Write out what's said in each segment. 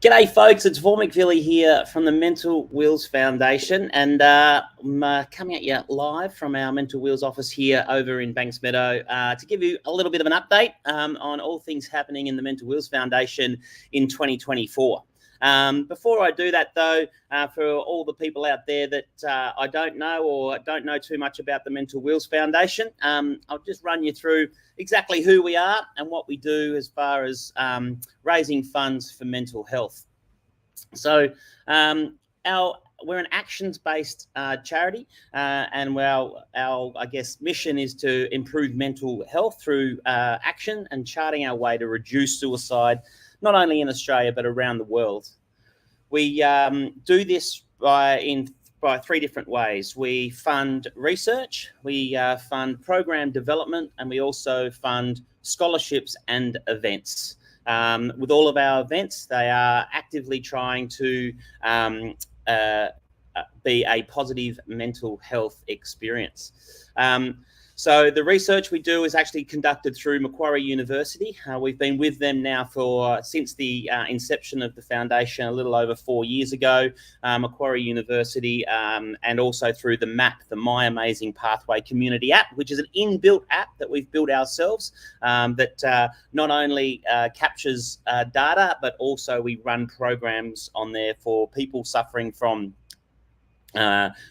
G'day folks, it's Paul McVilly here from the Mental Wheels Foundation, and I'm coming at you live from our Mental Wheels office here over in Banks Meadow to give you a little bit of an update on all things happening in the Mental Wheels Foundation in 2024. Before I do that though, for all the people out there that I don't know or don't know too much about the Mental Wheels Foundation, I'll just run you through exactly who we are and what we do as far as raising funds for mental health. So we're an actions-based charity, and our mission is to improve mental health through action and charting our way to reduce suicide, not only in Australia but around the world. We do this by three different ways. We fund research, we fund program development, and we also fund scholarships and events. With all of our events, they are actively trying to be a positive mental health experience. So the research we do is actually conducted through Macquarie University. We've been with them now since the inception of the foundation a little over 4 years ago. Macquarie University, and also through the MAP, the My Amazing Pathway Community app, which is an inbuilt app that we've built ourselves that not only captures data, but also we run programs on there for people suffering from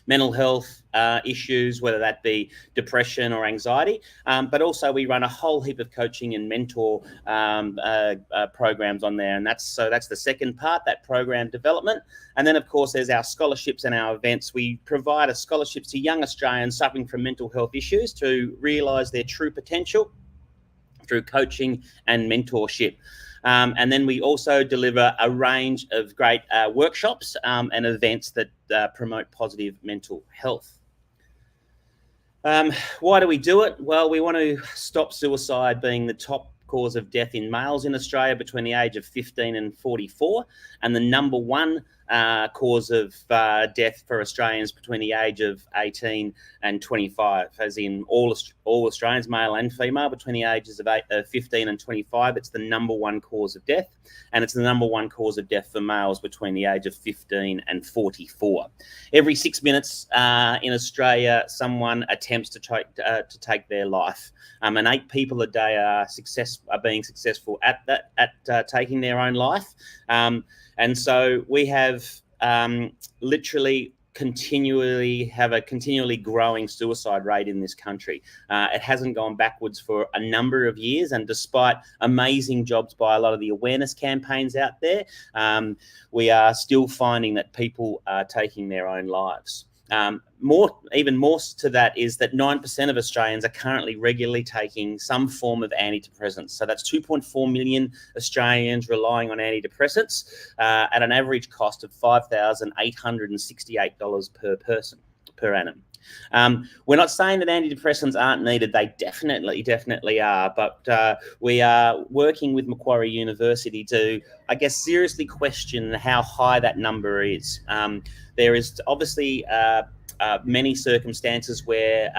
mental health issues, whether that be depression or anxiety, but also we run a whole heap of coaching and mentor programs on there, and that's the second part, that program development. And then of course there's our scholarships and our events. We provide scholarships to young Australians suffering from mental health issues to realise their true potential through coaching and mentorship. And then we also deliver a range of great workshops and events that promote positive mental health. Why do we do it? Well, we want to stop suicide being the top cause of death in males in Australia between the age of 15 and 44, and the number one cause of death for Australians between the age of 18 and 25, as in all Australians, male and female, between the ages of 15 and 25. It's the number one cause of death, and it's the number one cause of death for males between the age of 15 and 44. Every 6 minutes in Australia, someone attempts to take their life, and 8 people a day are being successful at taking their own life. And so we have literally continually growing suicide rate in this country. It hasn't gone backwards for a number of years, and despite amazing jobs by a lot of the awareness campaigns out there, we are still finding that people are taking their own lives. Even more to that is that 9% of Australians are currently regularly taking some form of antidepressants. So that's 2.4 million Australians relying on antidepressants at an average cost of $5,868 per person per annum. We're not saying that antidepressants aren't needed. They definitely are. But we are working with Macquarie University to, seriously question how high that number is. There is obviously many circumstances where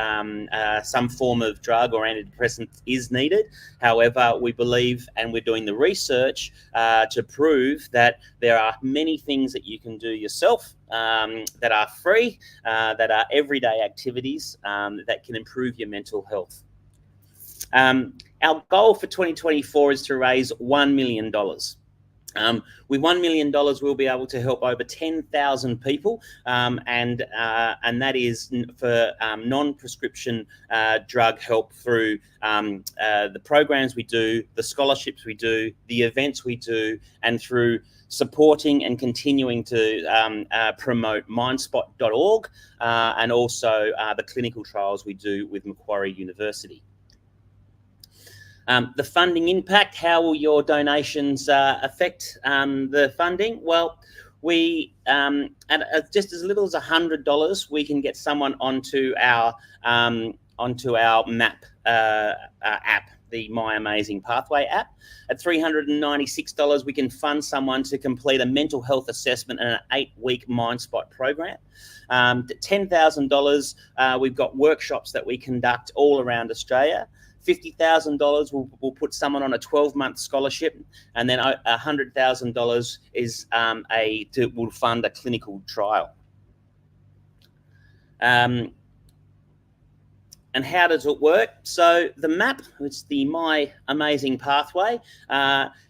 some form of drug or antidepressant is needed. However, we believe, and we're doing the research to prove that there are many things that you can do yourself that are free, that are everyday activities that can improve your mental health. Our goal for 2024 is to raise $1 million. With $1 million, we'll be able to help over 10,000 people, and that is for non-prescription drug help through the programs we do, the scholarships we do, the events we do, and through supporting and continuing to promote mindspot.org and also the clinical trials we do with Macquarie University. The funding impact, how will your donations affect the funding? Well, we at just as little as $100, we can get someone onto our MAP app, the My Amazing Pathway app. At $396, we can fund someone to complete a mental health assessment and an 8-week MindSpot program. $10,000, we've got workshops that we conduct all around Australia. $50,000 will put someone on a 12-month scholarship, and then $100,000 is will fund a clinical trial. And how does it work? So the MAP, it's the My Amazing Pathway,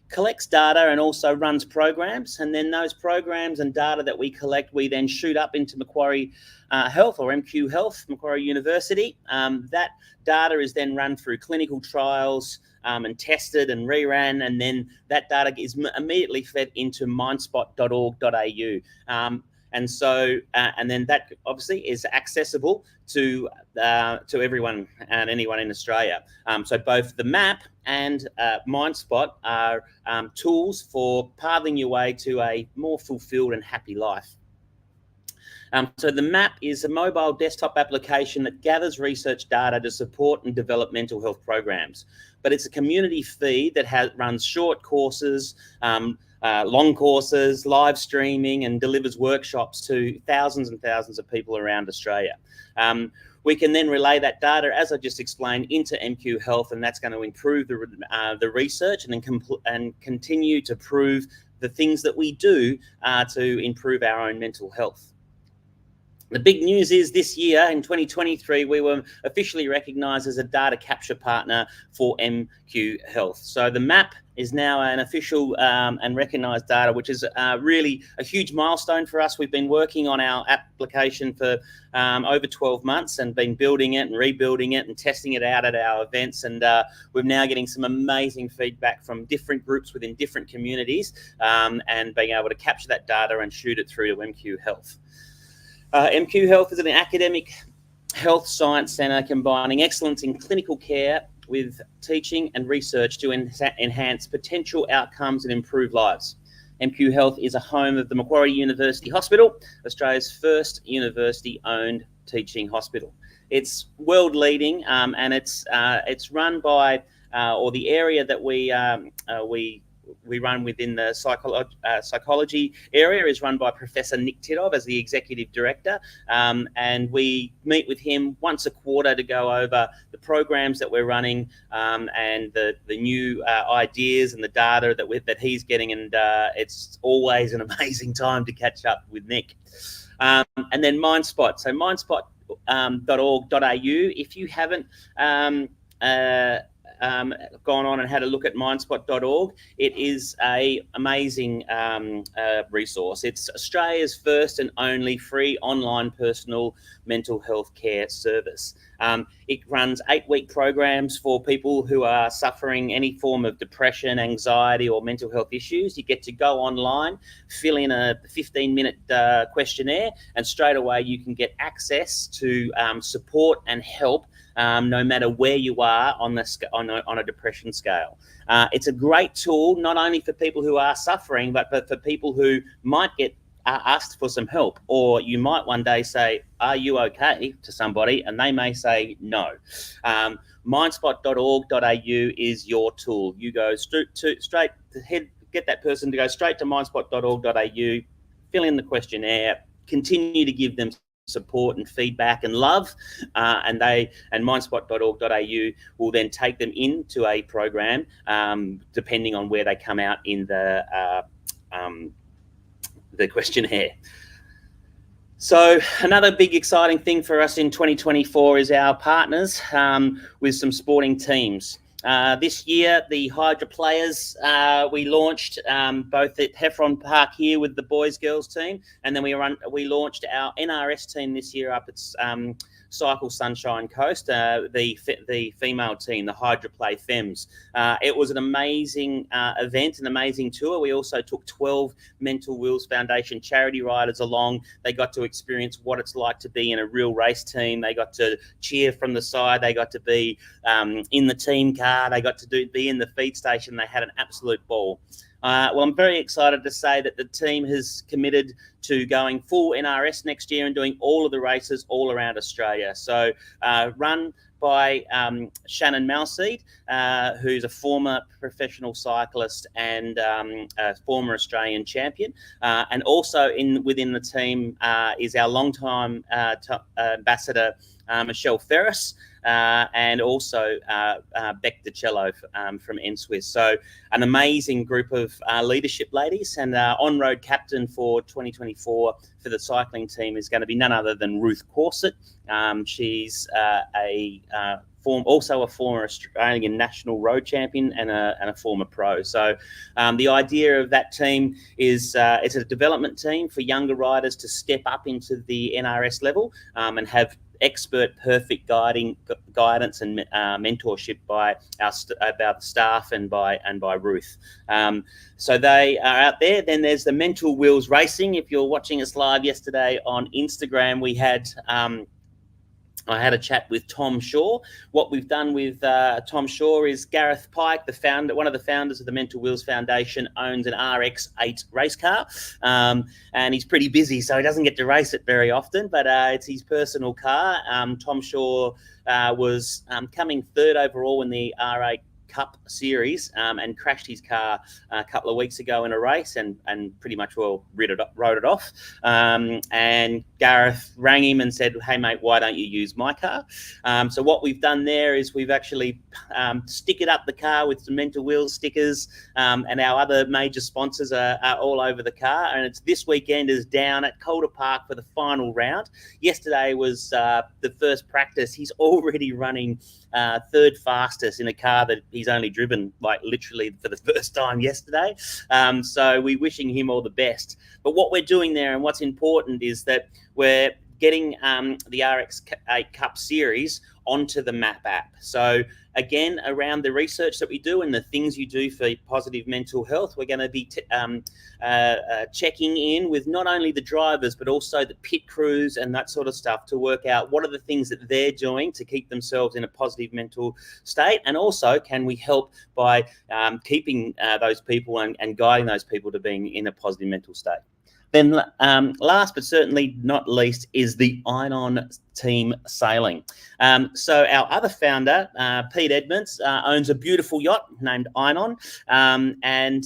collects data and also runs programs. And then those programs and data that we collect, we then shoot up into Macquarie Health, or MQ Health, Macquarie University. That data is then run through clinical trials and tested and reran. And then that data is immediately fed into mindspot.org.au. And so, and then that obviously is accessible to everyone and anyone in Australia. So both the MAP and MindSpot are tools for pathing your way to a more fulfilled and happy life. So the MAP is a mobile desktop application that gathers research data to support and develop mental health programs. But it's a community feed that runs short courses, long courses, live streaming, and delivers workshops to thousands and thousands of people around Australia. We can then relay that data, as I just explained, into MQ Health, and that's going to improve the research and continue to prove the things that we do to improve our own mental health. The big news is this year, in 2023, we were officially recognised as a data capture partner for MQ Health. So the MAP is now an official and recognised data, which is really a huge milestone for us. We've been working on our application for over 12 months and been building it and rebuilding it and testing it out at our events. And we're now getting some amazing feedback from different groups within different communities and being able to capture that data and shoot it through to MQ Health. MQ Health is an academic health science centre combining excellence in clinical care with teaching and research to enhance potential outcomes and improve lives. MQ Health is a home of the Macquarie University Hospital, Australia's first university-owned teaching hospital. It's world-leading, and it's run by, or the area that we run within the psychology area is run by Professor Nick Titov as the executive director, and we meet with him once a quarter to go over the programs that we're running and the new ideas and the data that he's getting, and it's always an amazing time to catch up with Nick. And then MindSpot. So mindspot.org.au. If you haven't gone on and had a look at mindspot.org, it is an amazing resource. It's Australia's first and only free online personal mental health care service. It runs 8-week programs for people who are suffering any form of depression, anxiety, or mental health issues. You get to go online, fill in a 15-minute questionnaire, and straight away you can get access to support and help no matter where you are on a depression scale. It's a great tool, not only for people who are suffering, but for people who might get asked for some help, or you might one day say, "Are you okay?" to somebody, and they may say no. Mindspot.org.au is your tool. You go get that person to go straight to mindspot.org.au, fill in the questionnaire, continue to give them support and feedback and love, and mindspot.org.au will then take them into a program depending on where they come out in the questionnaire. So another big exciting thing for us in 2024 is our partners with some sporting teams. This year, the Hydra Players, we launched both at Heffron Park here with the boys-girls team, and then we launched our NRS team this year up at Cycle Sunshine Coast, the female team, the Hydra Play Femmes. It was an amazing event, an amazing tour. We also took 12 Mental Wheels Foundation charity riders along. They got to experience what it's like to be in a real race team. They got to cheer from the side. They got to be in the team car. They got to be in the feed station. They had an absolute ball. Well, I'm very excited to say that the team has committed to going full NRS next year and doing all of the races all around Australia. So run by Shannon Malseed, who's a former professional cyclist and a former Australian champion. And also within the team is our longtime ambassador, Michelle Ferris, and also Beck DiCello from NSWIS. So an amazing group of leadership ladies, and on-road captain for 2024 for the cycling team is going to be none other than Ruth Corset. She's also a former Australian national road champion and a former pro. So the idea of that team is it's a development team for younger riders to step up into the NRS level and have expert, perfect guidance and mentorship by our staff and by Ruth. So they are out there. Then there's the Mental Wheels Racing. If you're watching us live yesterday on Instagram, we had I had a chat with Tom Shaw. What we've done with Tom Shaw is Gareth Pike, one of the founders of the Mental Wheels Foundation, owns an RX-8 race car, and he's pretty busy, so he doesn't get to race it very often, but it's his personal car. Tom Shaw was coming third overall in the R8 Cup series and crashed his car a couple of weeks ago in a race and pretty much wrote it off. And Gareth rang him and said, "Hey mate, why don't you use my car?" So what we've done there is we've actually stickered up the car with some Mental Wheels stickers, and our other major sponsors are all over the car. And it's this weekend is down at Calder Park for the final round. Yesterday was the first practice. He's already running third fastest in a car that he's only driven like literally for the first time yesterday. So we're wishing him all the best. But what we're doing there and what's important is that we're getting the RX-8 Cup series onto the MAP app. So again, around the research that we do and the things you do for positive mental health, we're going to be checking in with not only the drivers, but also the pit crews and that sort of stuff to work out what are the things that they're doing to keep themselves in a positive mental state. And also, can we help by keeping those people and guiding those people to being in a positive mental state. Then last but certainly not least is the Einon Team Sailing. So our other founder, Pete Edmonds, owns a beautiful yacht named Einon, and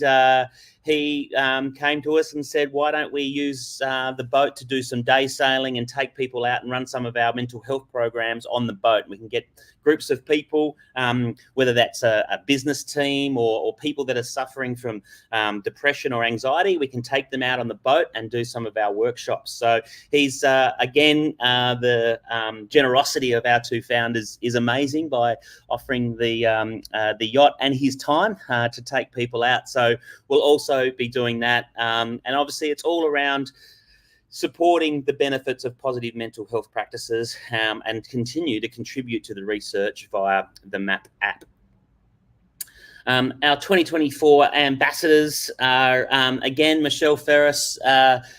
he came to us and said, why don't we use the boat to do some day sailing and take people out and run some of our mental health programs on the boat. We can get groups of people, whether that's a business team or people that are suffering from depression or anxiety. We can take them out on the boat and do some of our workshops. So he's, again, the generosity of our two founders is amazing by offering the yacht and his time to take people out. So we'll also be doing that. And obviously it's all around supporting the benefits of positive mental health practices and continue to contribute to the research via the MAP app. Our 2024 ambassadors are, again, Michelle Ferris.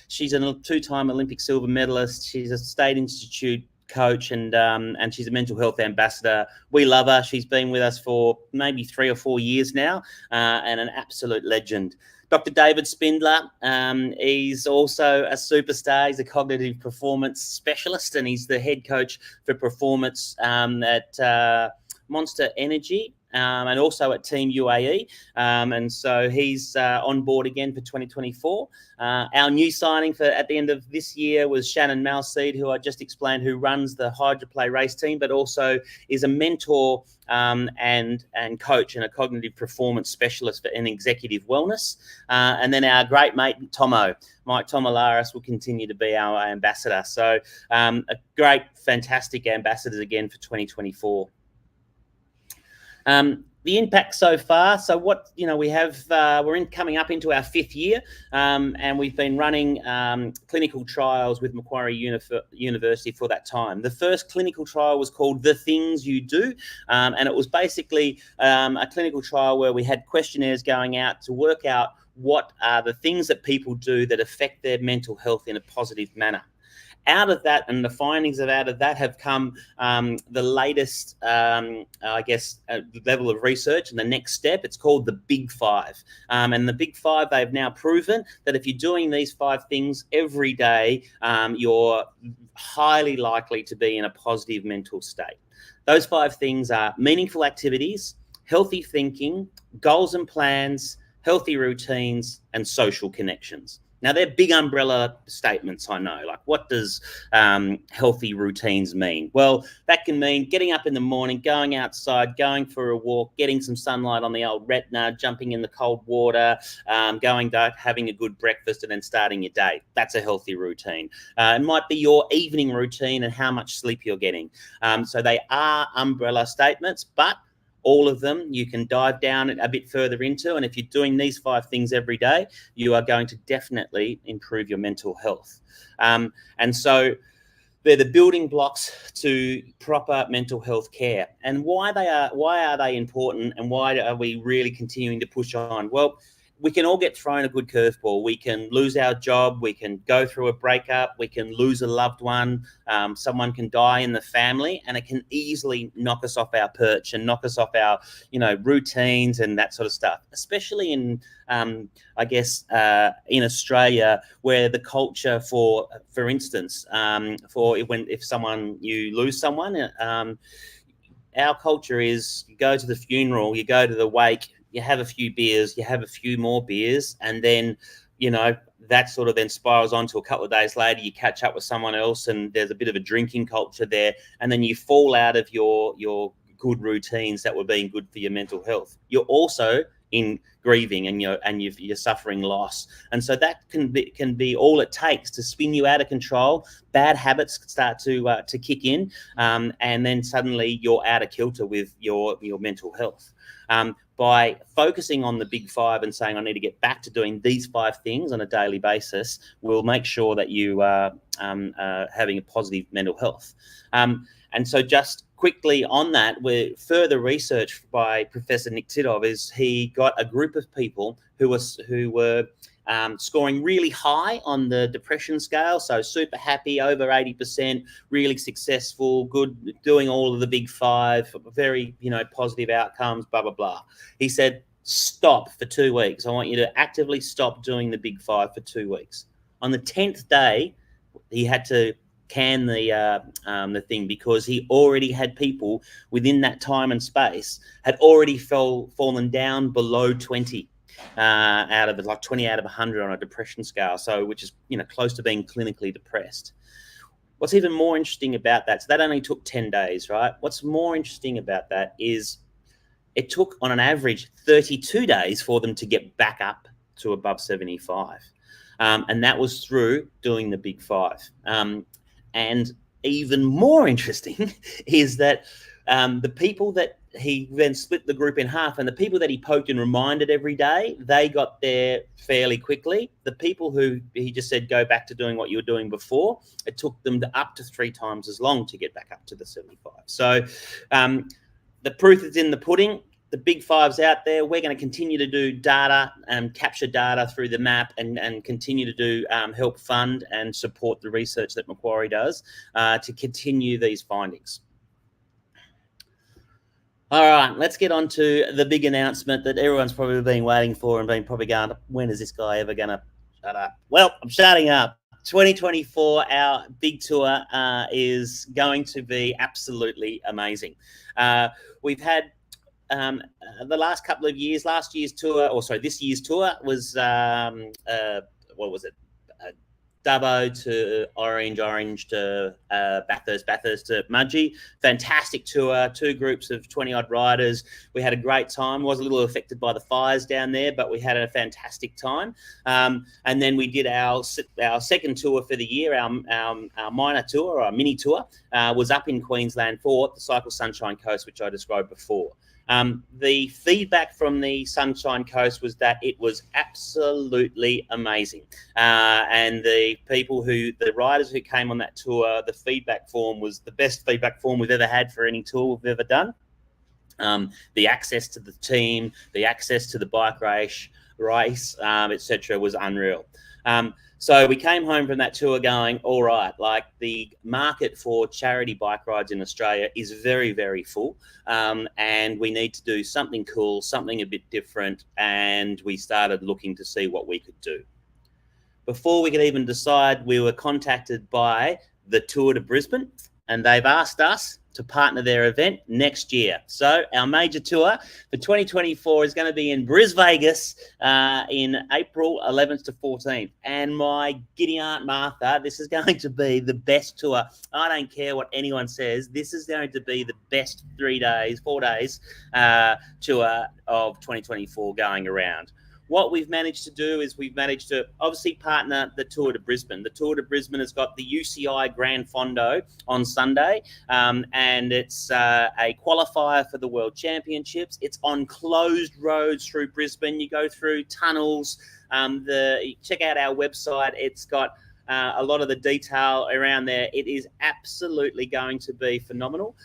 She's a two-time Olympic silver medalist. She's a State Institute coach and she's a mental health ambassador. We love her. She's been with us for maybe 3 or 4 years now and an absolute legend. Dr. David Spindler, he's also a superstar. He's a cognitive performance specialist and he's the head coach for performance at Monster Energy. And also at Team UAE. And so he's on board again for 2024. Our new signing for at the end of this year was Shannon Malseed, who I just explained, who runs the Hydroplay race team, but also is a mentor and coach and a cognitive performance specialist in executive wellness. And then our great mate, Mike Tomalaris, will continue to be our ambassador. So a great, fantastic ambassadors again for 2024. The impact so far. So what, we have, we're coming up into our 5th year, and we've been running clinical trials with Macquarie University for that time. The first clinical trial was called The Things You Do, and it was basically a clinical trial where we had questionnaires going out to work out what are the things that people do that affect their mental health in a positive manner. Out of that, and the findings out of that have come the latest, level of research and the next step. It's called the Big Five. And the Big Five, they've now proven that if you're doing these 5 things every day, you're highly likely to be in a positive mental state. Those 5 things are meaningful activities, healthy thinking, goals and plans, healthy routines, and social connections. Now, they're big umbrella statements, I know. Like, what does healthy routines mean? Well, that can mean getting up in the morning, going outside, going for a walk, getting some sunlight on the old retina, jumping in the cold water, going dark, having a good breakfast, and then starting your day. That's a healthy routine. It might be your evening routine and how much sleep you're getting. So they are umbrella statements, but all of them you can dive down a bit further into. And if you're doing these 5 things every day, you are going to definitely improve your mental health. And so they're the building blocks to proper mental health care. And why are they important, and why are we really continuing to push on? Well, we can all get thrown a good curveball. We can lose our job. We can go through a breakup. We can lose a loved one. Someone can die in the family, and it can easily knock us off our perch and knock us off our, routines and that sort of stuff. Especially in, I guess, in Australia, where the culture for instance, if you lose someone, our culture is you go to the funeral, you go to the wake, you have a few beers, you have a few more beers, and then, that sort of then spirals on to a couple of days later, you catch up with someone else and there's a bit of a drinking culture there, and then you fall out of your good routines that were being good for your mental health. You're also in grieving, and you're suffering loss, and so that can be all it takes to spin you out of control. Bad habits start to kick in, and then suddenly you're out of kilter with your mental health. By focusing on the big 5 and saying, I need to get back to doing these 5 things on a daily basis, will make sure that you are having a positive mental health. And so just quickly on that, further research by Professor Nick Titov is he got a group of people who were scoring really high on the depression scale, so super happy, over 80%, really successful, good, doing all of the big 5, very positive outcomes, blah blah blah. He said, stop for 2 weeks. I want you to actively stop doing the big 5 for 2 weeks. On the 10th day, he had to can the thing, because he already had people within that time and space had already fallen down below 20. Out of 20 out of 100 on a depression scale, so which is close to being clinically depressed. What's even more interesting about that, so that only took 10 days, right? What's more interesting about that is it took on an average 32 days for them to get back up to above 75, and that was through doing the big 5. And even more interesting is that the people that he then split the group in half, and the people that he poked and reminded every day, they got there fairly quickly. The people who he just said, go back to doing what you were doing before, it took them up to 3 times as long to get back up to the 75. So the proof is in the pudding. The big 5's out there. We're going to continue to do data and capture data through the map, and continue to do help fund and support the research that Macquarie does to continue these findings. All right, let's get on to the big announcement that everyone's probably been waiting for and been probably going, when is this guy ever going to shut up? Well, I'm shutting up. 2024, our big tour is going to be absolutely amazing. We've had the last couple of years, this year's tour was, what was it? Dubbo to Orange to Bathurst to Mudgee. Fantastic tour, 2 groups of 20-odd riders. We had a great time. Was a little affected by the fires down there, but we had a fantastic time. And then we did our second tour for the year, our minor tour, or our mini tour, was up in Queensland for the Cycle Sunshine Coast, which I described before. The feedback from the Sunshine Coast was that it was absolutely amazing. And the riders who came on that tour, the feedback form was the best feedback form we've ever had for any tour we've ever done. The access to the team, the access to the bike race, etc., was unreal. So we came home from that tour going, all right, like the market for charity bike rides in Australia is very, very full, and we need to do something cool, something a bit different, and we started looking to see what we could do. Before we could even decide, we were contacted by the Tour de Brisbane, and they've asked us to partner their event next year. So our major tour for 2024 is going to be in Vegas in April 11th to 14th. And my giddy Aunt Martha, this is going to be the best tour. I don't care what anyone says. This is going to be the best 4 days tour of 2024 going around. What we've managed to do is we've managed to obviously partner the Tour de Brisbane. The Tour de Brisbane has got the UCI Grand Fondo on Sunday, and it's a qualifier for the World Championships. It's on closed roads through Brisbane. You go through tunnels. Check out our website. It's got a lot of the detail around there. It is absolutely going to be phenomenal.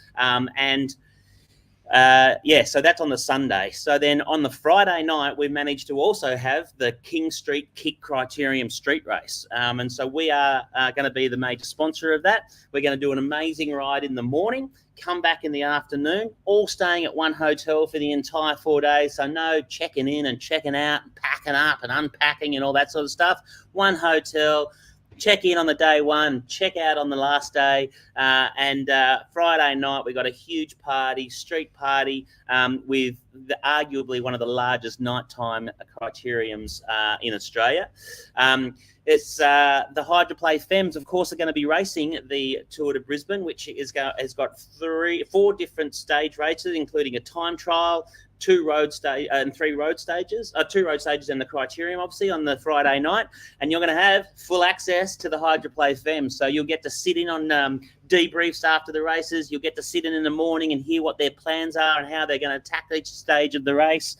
So that's on the Sunday. So then on the Friday night, we managed to also have the King Street Kick Criterium Street Race. And so we are going to be the major sponsor of that. We're going to do an amazing ride in the morning, come back in the afternoon, all staying at one hotel for the entire 4 days. So no checking in and checking out and packing up and unpacking and all that sort of stuff. One hotel. Check in on the day one, check out on the last day, and Friday night we got a huge party, street party, with arguably one of the largest nighttime criteriums in Australia. It's the Hydroplay Femmes, of course, are going to be racing the Tour de Brisbane, which has got 4 different stage races, including a time trial, 2 road stages and the criterium, obviously, on the Friday night. And you're going to have full access to the Hydroplay Femmes. So you'll get to sit in on debriefs after the races. You'll get to sit in the morning and hear what their plans are and how they're going to attack each stage of the race.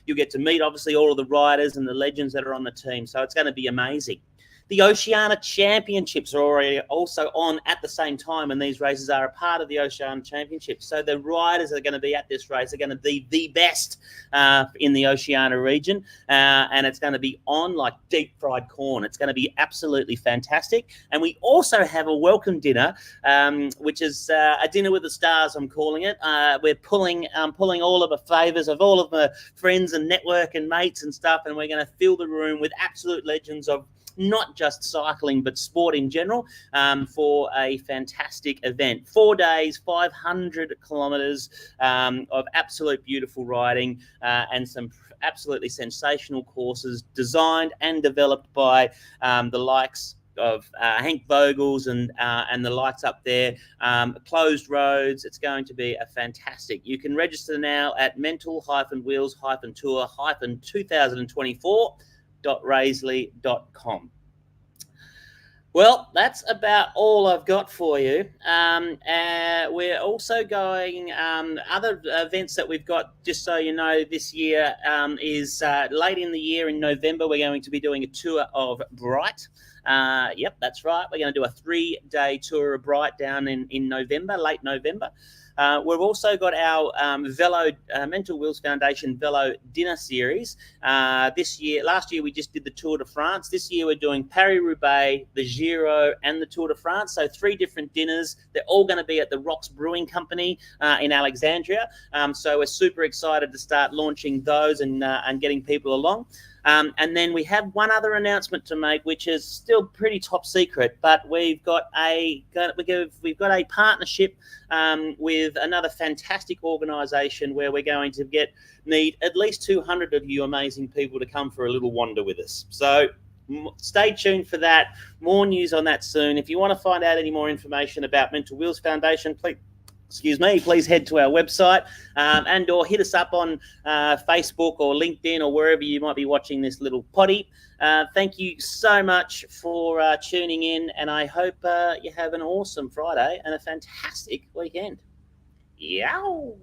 You'll get to meet, obviously, all of the riders and the legends that are on the team. So it's going to be amazing. The Oceania Championships are already also on at the same time, and these races are a part of the Oceania Championships. So the riders that are going to be at this race are going to be the best in the Oceania region, and it's going to be on like deep fried corn. It's going to be absolutely fantastic. And we also have a welcome dinner, which is a dinner with the stars, I'm calling it. We're pulling all of the favours of all of my friends and network and mates and stuff, and we're going to fill the room with absolute legends of not just cycling, but sport in general, for a fantastic event. 4 days, 500 kilometres of absolute beautiful riding, and some absolutely sensational courses designed and developed by the likes of Hank Vogels and the lights up there. Closed roads. It's going to be a fantastic. You can register now at mental-wheels-tour-2024.raisley.com. Well, that's about all I've got for you. We're also going, other events that we've got, just so you know, this year is late in the year in November. We're going to be doing a tour of Bright. Yep, that's right. We're going to do a 3-day tour of Bright down in November, late November. We've also got our Mental Wheels Foundation Velo Dinner Series. Last year we just did the Tour de France. This year we're doing Paris-Roubaix, the Giro, and the Tour de France. So 3 different dinners. They're all going to be at the Rocks Brewing Company in Alexandria. So we're super excited to start launching those and getting people along. And then we have one other announcement to make, which is still pretty top secret, but we've got a partnership with another fantastic organisation where we're going to need at least 200 of you amazing people to come for a little wander with us. So stay tuned for that. More news on that soon. If you want to find out any more information about Mental Wheels Foundation, please head to our website and or hit us up on Facebook or LinkedIn or wherever you might be watching this little potty. Thank you so much for tuning in, and I hope you have an awesome Friday and a fantastic weekend. Yow!